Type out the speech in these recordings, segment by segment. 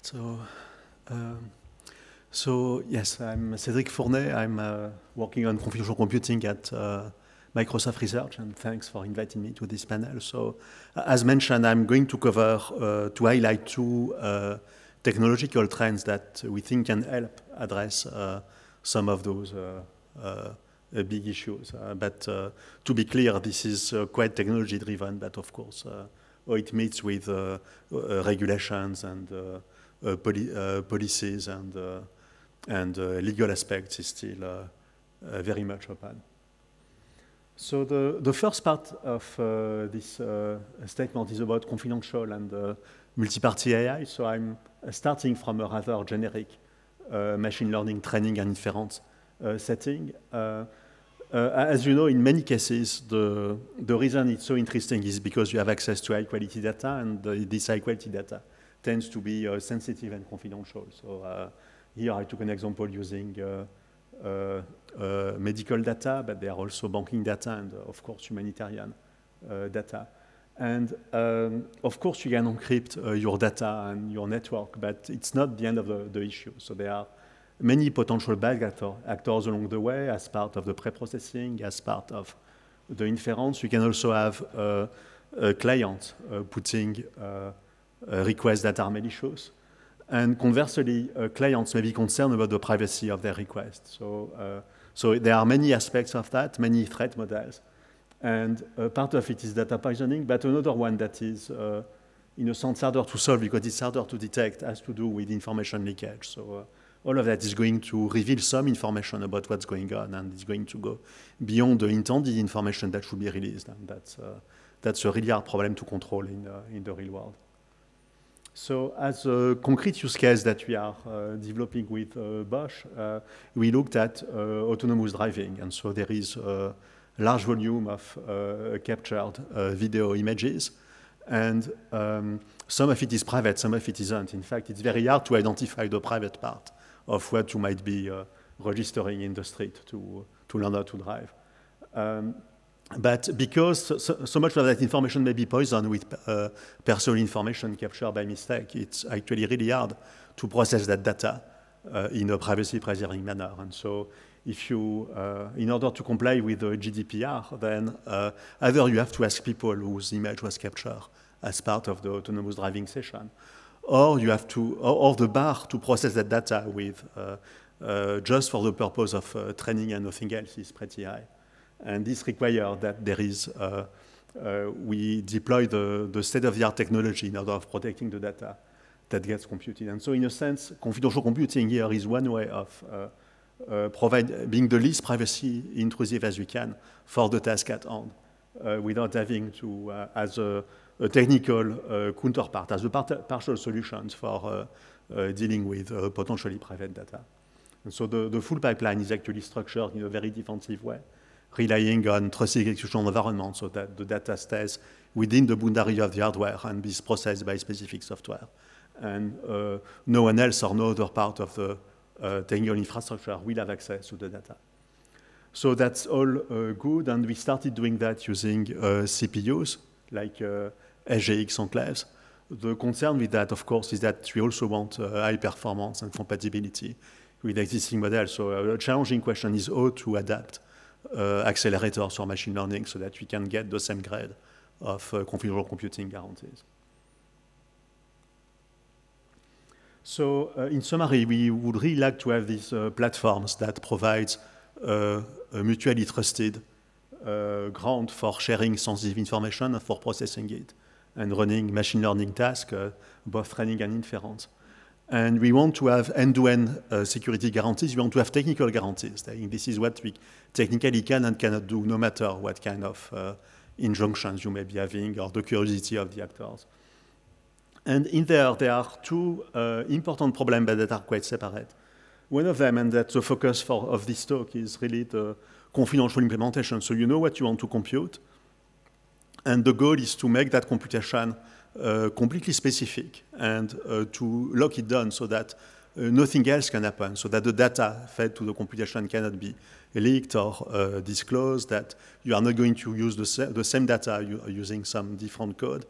So, um, so yes, I'm Cédric Fournet. I'm working on confidential computing at Microsoft Research, and thanks for inviting me to this panel. So, as mentioned, I'm going to cover, to highlight two technological trends that we think can help address some of those big issues. But to be clear, this is quite technology-driven, but of course, how it meets with regulations and policies and legal aspects is still very much open. So the first part of this statement is about confidential and multi-party AI. So I'm starting from a rather generic machine learning training and inference setting. As you know, in many cases, the reason it's so interesting is because you have access to high-quality data, and this high-quality data tends to be sensitive and confidential. So here I took an example using medical data, but there are also banking data and, of course, humanitarian data. And, of course, you can encrypt your data and your network, but it's not the end of the issue. So there are many potential bad actors along the way as part of the pre-processing, as part of the inference. You can also have a client putting requests that are malicious. And conversely, clients may be concerned about the privacy of their requests. So there are many aspects of that, many threat models. And part of it is data poisoning, but another one that is, in a sense, harder to solve because it's harder to detect has to do with information leakage. So all of that is going to reveal some information about what's going on, and it's going to go beyond the intended information that should be released. And that's a really hard problem to control in the real world. So as a concrete use case that we are developing with Bosch, we looked at autonomous driving. And so there is a large volume of captured video images. And some of it is private, some of it isn't. In fact, it's very hard to identify the private part of what you might be registering in the street to learn how to drive. But because so much of that information may be poisoned with personal information captured by mistake, it's actually really hard to process that data in a privacy-preserving manner. And so if you, in order to comply with the GDPR, then either you have to ask people whose image was captured as part of the autonomous driving session, or you have to, or the bar to process that data with just for the purpose of training and nothing else is pretty high. And this requires that there is, we deploy the state-of-the-art technology in order of protecting the data that gets computed. And so in a sense, confidential computing here is one way of being the least privacy intrusive as we can for the task at hand, without having to, as a technical counterpart, as a partial solutions for dealing with potentially private data. And so the full pipeline is actually structured in a very defensive way, relying on trusted execution environment so that the data stays within the boundary of the hardware and is processed by specific software. And no one else or no other part of the technical infrastructure will have access to the data. So that's all good, and we started doing that using CPUs, like SGX enclaves. The concern with that, of course, is that we also want high performance and compatibility with existing models. So a challenging question is how to adapt accelerators for machine learning so that we can get the same grade of confidential computing guarantees. So in summary, we would really like to have these platforms that provide a mutually trusted ground for sharing sensitive information and for processing it and running machine learning tasks, both training and inference. And we want to have end-to-end security guarantees. We want to have technical guarantees. I think this is what we technically can and cannot do, no matter what kind of injunctions you may be having or the curiosity of the actors. And in there are two important problems that are quite separate. One of them, and that's the focus of this talk, is really the confidential implementation. So you know what you want to compute, and the goal is to make that computation completely specific and to lock it down so that nothing else can happen, so that the data fed to the computation cannot be leaked or disclosed, that you are not going to use the same data using some different code.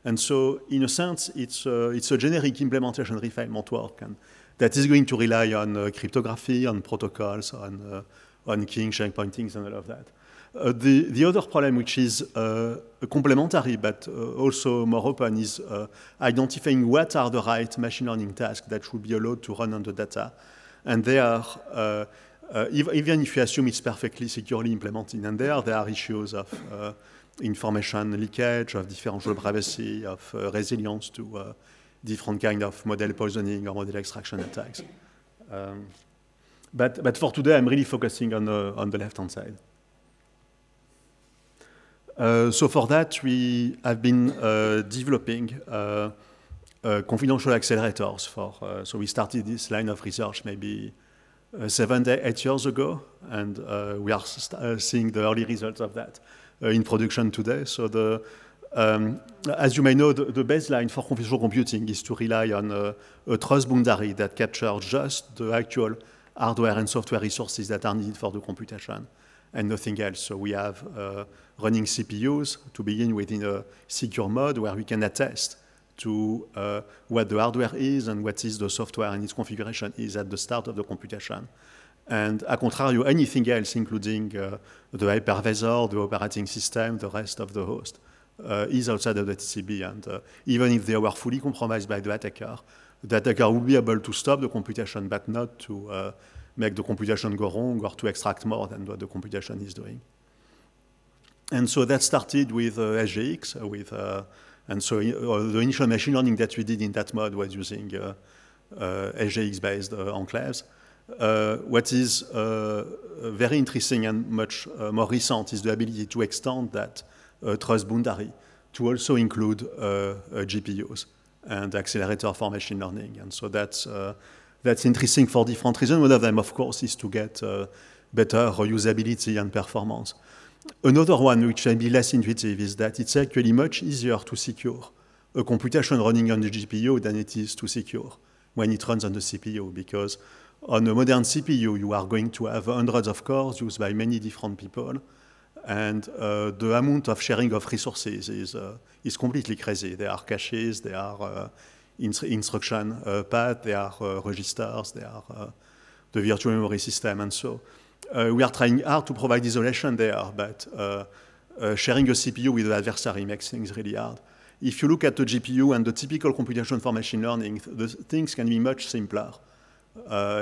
And so, in a sense, it's a generic implementation refinement work, and that is going to rely on cryptography, on protocols, on keying, sharing pointings, and all of that. The other problem, which is complementary but also more open, is identifying what are the right machine learning tasks that should be allowed to run on the data. And they are, even if you assume it's perfectly securely implemented, and there are issues of information leakage, of differential privacy, of resilience to different kind of model poisoning or model extraction attacks. But for today, I'm really focusing on the left-hand side. So for that, we have been developing confidential accelerators. So we started this line of research maybe 7, 8 years ago, and we are seeing the early results of that in production today. So as you may know, the baseline for confidential computing is to rely on a trust boundary that captures just the actual hardware and software resources that are needed for the computation and nothing else. So we have running CPUs to begin with in a secure mode where we can attest to what the hardware is and what is the software and its configuration is at the start of the computation. And a contrario, anything else, including the hypervisor, the operating system, the rest of the host, is outside of the TCB. And even if they were fully compromised by the attacker will be able to stop the computation, but not to make the computation go wrong or to extract more than what the computation is doing. And so that started with SGX, and so the initial machine learning that we did in that mode was using SGX-based enclaves. What is very interesting and much more recent is the ability to extend that trust boundary to also include GPUs and accelerator for machine learning. And so that's interesting for different reasons. One of them, of course, is to get better reusability and performance. Another one, which may be less intuitive, is that it's actually much easier to secure a computation running on the GPU than it is to secure when it runs on the CPU, because on a modern CPU, you are going to have hundreds of cores used by many different people, and the amount of sharing of resources is completely crazy. There are caches, there are instruction paths, there are registers, there are the virtual memory system, and so we are trying hard to provide isolation there, but sharing a CPU with the adversary makes things really hard. If you look at the GPU and the typical computation for machine learning, the things can be much simpler,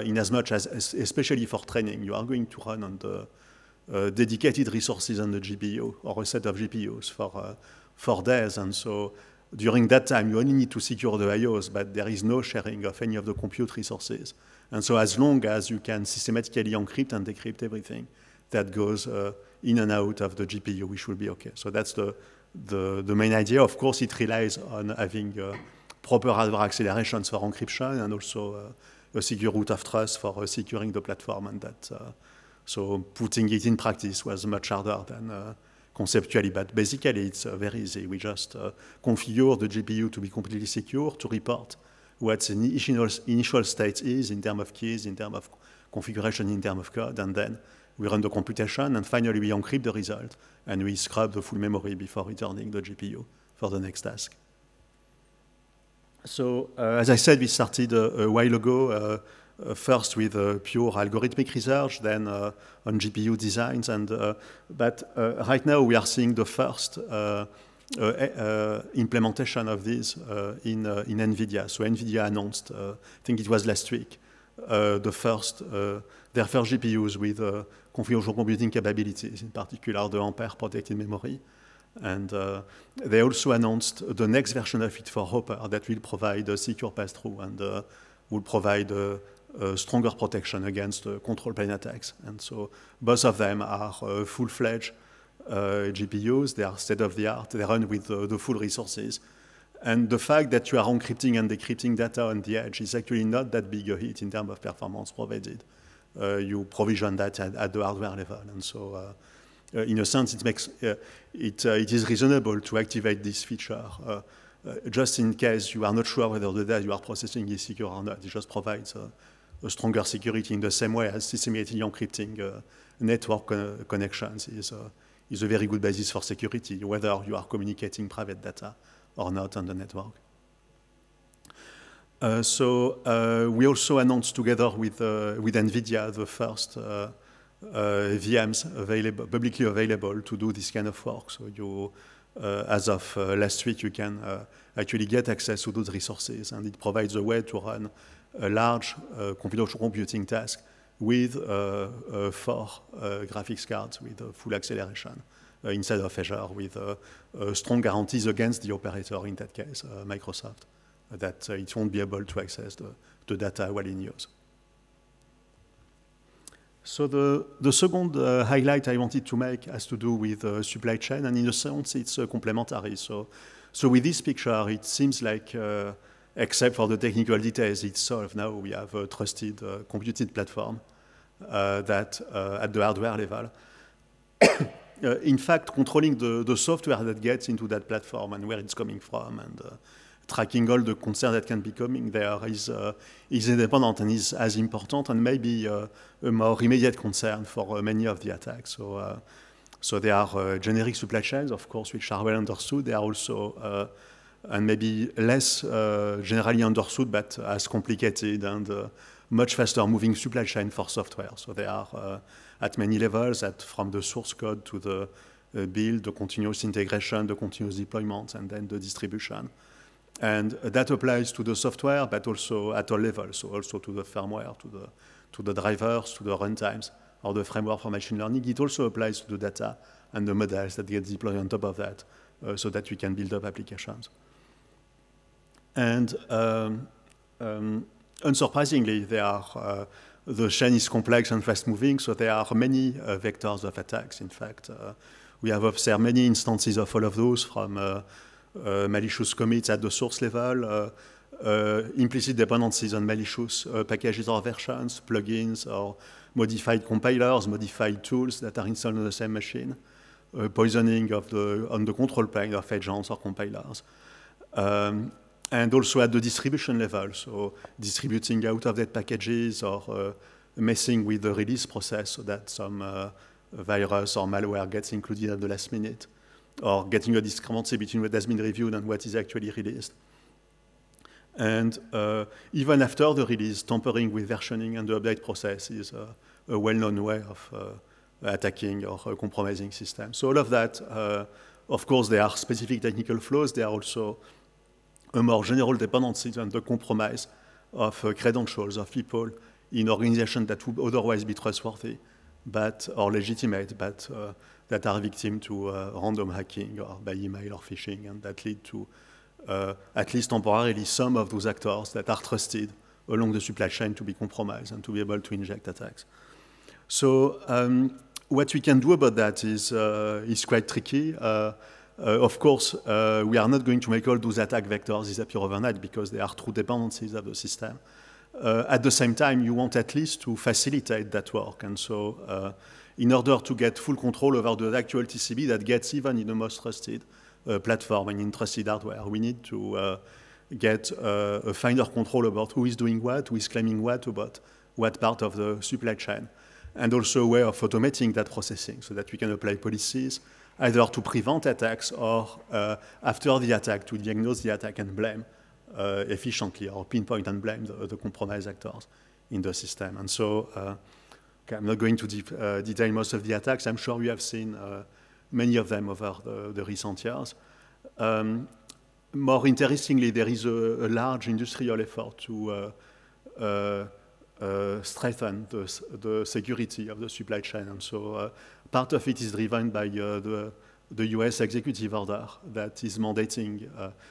in as much as, especially for training, you are going to run on the dedicated resources on the GPU or a set of GPUs for days, and so during that time, you only need to secure the IOs, but there is no sharing of any of the compute resources. And so as long as you can systematically encrypt and decrypt everything that goes in and out of the GPU, we should be okay. So that's the main idea. Of course, it relies on having proper hardware accelerations for encryption and also a secure root of trust for securing the platform. And that, so putting it in practice was much harder than conceptually, but basically it's very easy. We just configure the GPU to be completely secure, to report what the initial state is in terms of keys, in terms of configuration, in terms of code, and then we run the computation, and finally we encrypt the result, and we scrub the full memory before returning the GPU for the next task. So, as I said, we started a while ago, first with pure algorithmic research, then on GPU designs, and but right now we are seeing the first implementation of this in NVIDIA. So NVIDIA announced, I think it was last week, their first GPUs with confidential computing capabilities, in particular the Ampere protected memory. And they also announced the next version of it for Hopper that will provide a secure pass-through and will provide stronger protection against control plane attacks. And so both of them are full-fledged GPUs. They are state-of-the-art. They run with the full resources. And the fact that you are encrypting and decrypting data on the edge is actually not that big a hit in terms of performance provided. You provision that at the hardware level. And so in a sense, it makes it is reasonable to activate this feature just in case you are not sure whether the data you are processing is secure or not. It just provides a stronger security in the same way as systematically encrypting network connections is a very good basis for security, whether you are communicating private data or not on the network. We also announced together with NVIDIA the first VMs publicly available to do this kind of work. So you, as of last week, you can actually get access to those resources, and it provides a way to run a large computational computing task with 4 graphics cards with full acceleration inside of Azure with strong guarantees against the operator, in that case, Microsoft, that it won't be able to access the data while in use. So the second highlight I wanted to make has to do with supply chain, and in a sense it's complementary. So with this picture, it seems like, except for the technical details, it's solved now. We have a trusted computing platform that at the hardware level. In fact, controlling the software that gets into that platform and where it's coming from, and tracking all the concern that can be coming there is independent and is as important, and maybe a more immediate concern for many of the attacks. So there are generic supply chains, of course, which are well understood. They are also, and maybe less generally understood, but as complicated and much faster moving supply chain for software. So they are at many levels, from the source code to the build, the continuous integration, the continuous deployment, and then the distribution. And that applies to the software, but also at all levels, so also to the firmware, to the drivers, to the runtimes, or the framework for machine learning. It also applies to the data and the models that get deployed on top of that, so that we can build up applications. And unsurprisingly, the chain is complex and fast-moving, so there are many vectors of attacks. In fact, we have observed many instances of all of those, from malicious commits at the source level, implicit dependencies on malicious packages or versions, plugins or modified compilers, modified tools that are installed on the same machine, poisoning on the control plane of agents or compilers. And also at the distribution level, so distributing out-of-date packages or messing with the release process so that some virus or malware gets included at the last minute, or getting a discrepancy between what has been reviewed and what is actually released. And even after the release, tampering with versioning and the update process is a well-known way of attacking or compromising systems. So all of that, of course, there are specific technical flaws. There are also a more general dependency on the compromise of credentials of people in organizations that would otherwise be trustworthy, or legitimate, but that are victim to random hacking or by email or phishing, and that lead to, at least temporarily, some of those actors that are trusted along the supply chain to be compromised and to be able to inject attacks. So what we can do about that is quite tricky. Of course, we are not going to make all those attack vectors disappear overnight because they are true dependencies of the system. At the same time, you want at least to facilitate that work. And so in order to get full control over the actual TCP that gets even in the most trusted platform and in trusted hardware, we need to get a finer control about who is doing what, who is claiming what about what part of the supply chain, and also a way of automating that processing so that we can apply policies either to prevent attacks or after the attack to diagnose the attack and blame efficiently, or pinpoint and blame the compromised actors in the system. And so okay, I'm not going to detail most of the attacks. I'm sure you have seen many of them over the recent years. More interestingly, there is a large industrial effort to strengthen the security of the supply chain. And so part of it is driven by the US executive order that is mandating,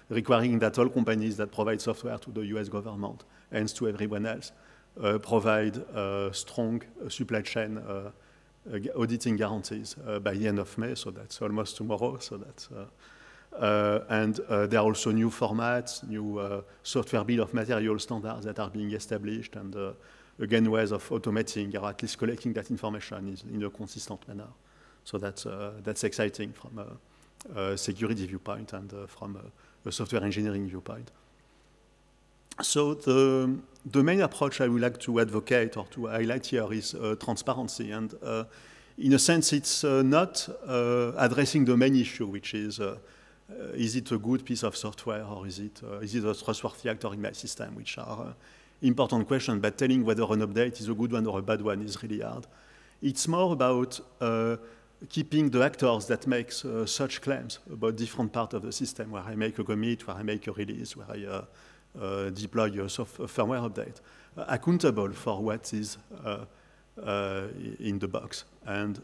requiring that all companies that provide software to the US government, and to everyone else, provide strong supply chain auditing guarantees by the end of May, so that's almost tomorrow. So that's, and there are also new formats, new software bill of materials standards that are being established, and again, ways of automating or at least collecting that information in a consistent manner. So that's exciting from a security viewpoint and from a software engineering viewpoint. So the main approach I would like to advocate or to highlight here is transparency. And in a sense, it's not addressing the main issue, which is is it a good piece of software, or is it a trustworthy actor in my system, which are important questions, but telling whether an update is a good one or a bad one is really hard. It's more about keeping the actors that make such claims about different parts of the system, where I make a commit, where I make a release, where I deploy a firmware update, accountable for what is in the box. And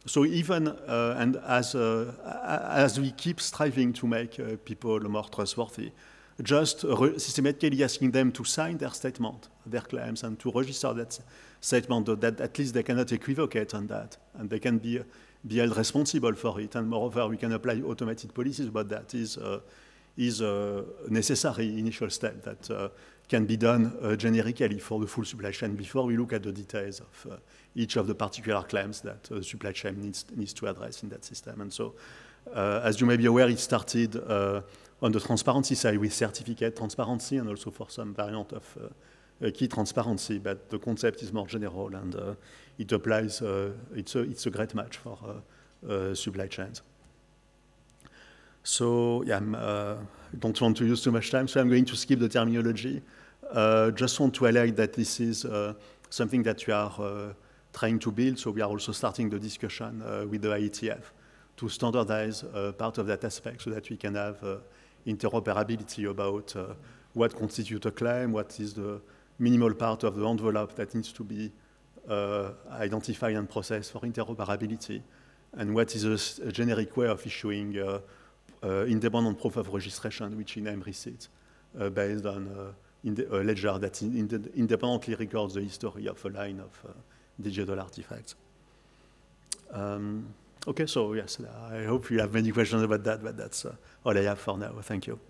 so even, and as we keep striving to make people more trustworthy, just systematically asking them to sign their statement, their claims, and to register that statement, that at least they cannot equivocate on that, and they can be held responsible for it. And moreover, we can apply automated policies about that is a necessary initial step that can be done generically for the full supply chain before we look at the details of each of the particular claims that the supply chain needs to address in that system. And so, as you may be aware, it started on the transparency side with certificate transparency and also for some variant of key transparency, but the concept is more general and it applies, it's a great match for supply chains. So yeah, I don't want to use too much time, so I'm going to skip the terminology. Just want to highlight that this is something that we are trying to build, so we are also starting the discussion with the IETF to standardize part of that aspect so that we can have interoperability about what constitutes a claim, what is the minimal part of the envelope that needs to be identified and processed for interoperability, and what is a generic way of issuing independent proof of registration, which in name receipts, based on a ledger that independently records the history of a line of digital artifacts. Okay, so yes, I hope you have many questions about that, but that's all I have for now. Thank you.